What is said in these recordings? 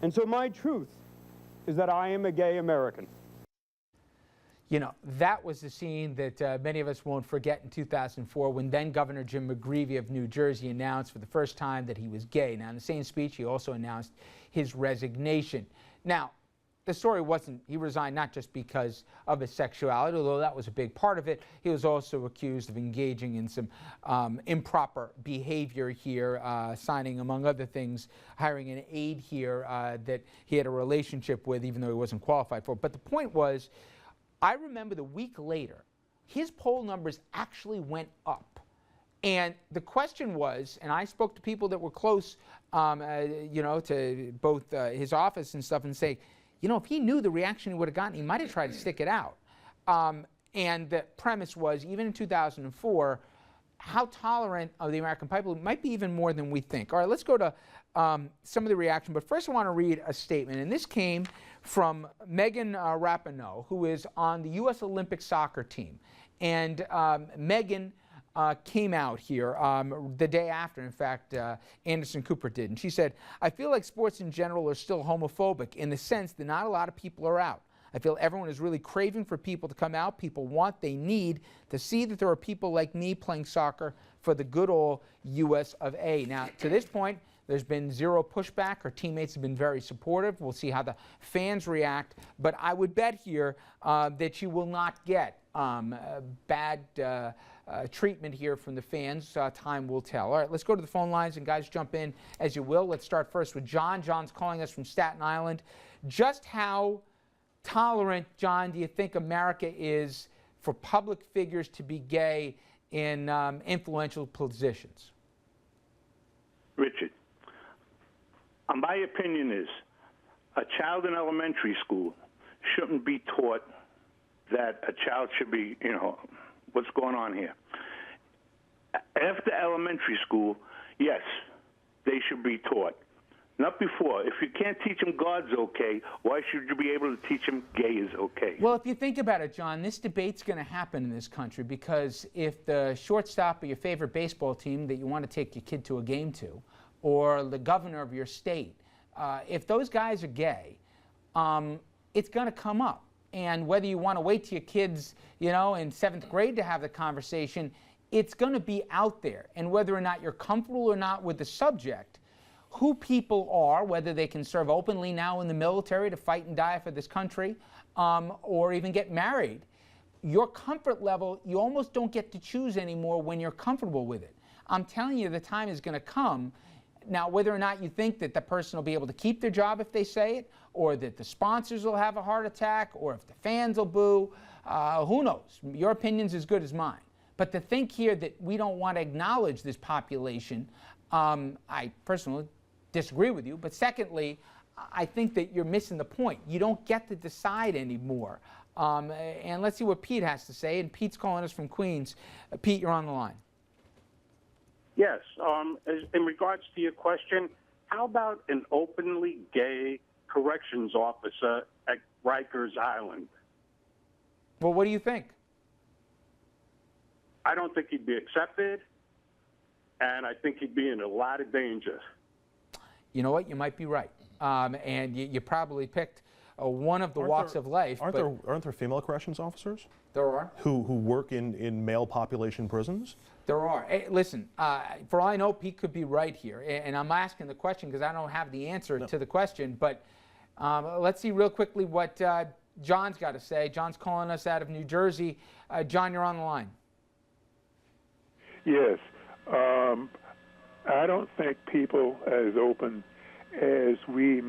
And so my truth is that I am a gay American. You know, that was the scene that many of us won't forget in 2004 when then Governor Jim McGreevey of New Jersey announced for the first time that he was gay. Now, in the same speech, he also announced his resignation. Now, the story wasn't, he resigned not just because of his sexuality, although that was a big part of it. He was also accused of engaging in some improper behavior here, signing, among other things, hiring an aide here that he had a relationship with, even though he wasn't qualified for. But the point was, I remember the week later, his poll numbers actually went up. And the question was, and I spoke to people that were close, you know, to both his office and stuff, and say, you know, if he knew the reaction he would have gotten, he might have tried to stick it out. And the premise was, even in 2004, how tolerant of the American people might be even more than we think. All right, let's go to some of the reaction. But first I want to read a statement. And this came from Megan Rapinoe, who is on the U.S. Olympic soccer team. And Megan came out here the day after, in fact, Anderson Cooper did. And she said, I feel like sports in general are still homophobic in the sense that not a lot of people are out. I feel everyone is really craving for people to come out. People want, they need to see that there are people like me playing soccer for the good old U.S. of A. Now, to this point, there's been zero pushback. Her teammates have been very supportive. We'll see how the fans react. But I would bet here that she will not get bad treatment here from the fans. Time will tell. All right, let's go to the phone lines, and guys, jump in as you will. Let's start first with John. John's calling us from Staten Island. Just how tolerant, John, do you think America is for public figures to be gay in influential positions? Richard, my opinion is a child in elementary school shouldn't be taught that a child should be, you know, what's going on here. After elementary school, yes, they should be taught. Not before. If you can't teach them God's okay, why should you be able to teach them gay is okay? Well, if you think about it, John, this debate's going to happen in this country because if the shortstop of your favorite baseball team that you want to take your kid to a game to, or the governor of your state, if those guys are gay, it's going to come up. And whether you want to wait till your kids, you know, in 7th grade to have the conversation, it's going to be out there. And whether or not you're comfortable or not with the subject, who people are, whether they can serve openly now in the military to fight and die for this country, or even get married, your comfort level, you almost don't get to choose anymore when you're comfortable with it. I'm telling you, the time is going to come. Now, whether or not you think that the person will be able to keep their job if they say it, or that the sponsors will have a heart attack, or if the fans will boo, who knows? Your opinion's as good as mine. But to think here that we don't want to acknowledge this population, I personally disagree with you. But secondly, I think that you're missing the point. You don't get to decide anymore. And let's see what Pete has to say. And Pete's calling us from Queens. Pete, you're on the line. Yes. In regards to your question, how about an openly gay corrections officer at Rikers Island? Well, what do you think? I don't think he'd be accepted, and I think he'd be in a lot of danger. You know what? You might be right. And you probably picked one of the walks of life. Aren't there female corrections officers? There are. Who work in male population prisons? There are. Hey, listen, for all I know, Pete could be right here. And I'm asking the question because I don't have the answer to the question. But let's see real quickly what John's got to say. John's calling us out of New Jersey. John, you're on the line. Yes. I don't think people as open as we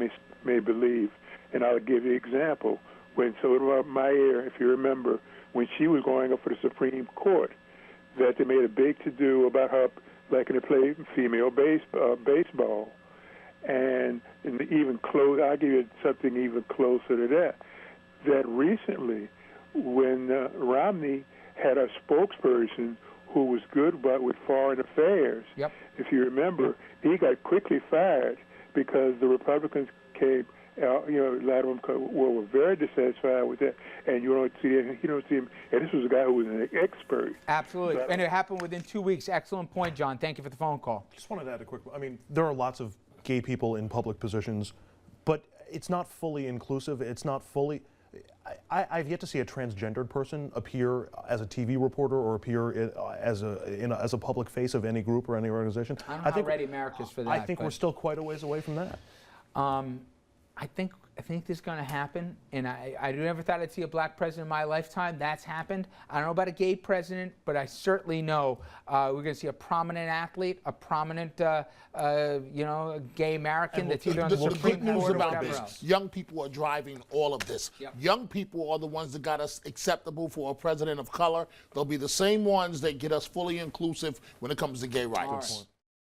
may believe. And I'll give you an example. When Sotomayor Meyer, if you remember, when she was going up for the Supreme Court, that they made a big to-do about her liking to play female baseball. And even close, I'll give you something even closer to that. That recently, when Romney had a spokesperson who was good but with foreign affairs, if you remember, he got quickly fired because the Republicans came, a lot of them were very dissatisfied with that, and you don't see him. And this was a guy who was an expert. Absolutely, and it happened within 2 weeks. Excellent point, John. Thank you for the phone call. Just wanted to add a quick. I mean, there are lots of gay people in public positions. But it's not fully inclusive. It's not fully. I've yet to see a transgendered person appear as a TV reporter or appear as a public face of any group or any organization. I don't know how ready America is for that. I think we're still quite a ways away from that. I think this is going to happen, and I never thought I'd see a black president in my lifetime. That's happened. I don't know about a gay president, but I certainly know we're going to see a prominent athlete, a prominent, a gay American that's either on the Supreme good news Court or about whatever this, else. young people are driving all of this. Yep. Young people are the ones that got us acceptable for a president of color. They'll be the same ones that get us fully inclusive when it comes to gay rights.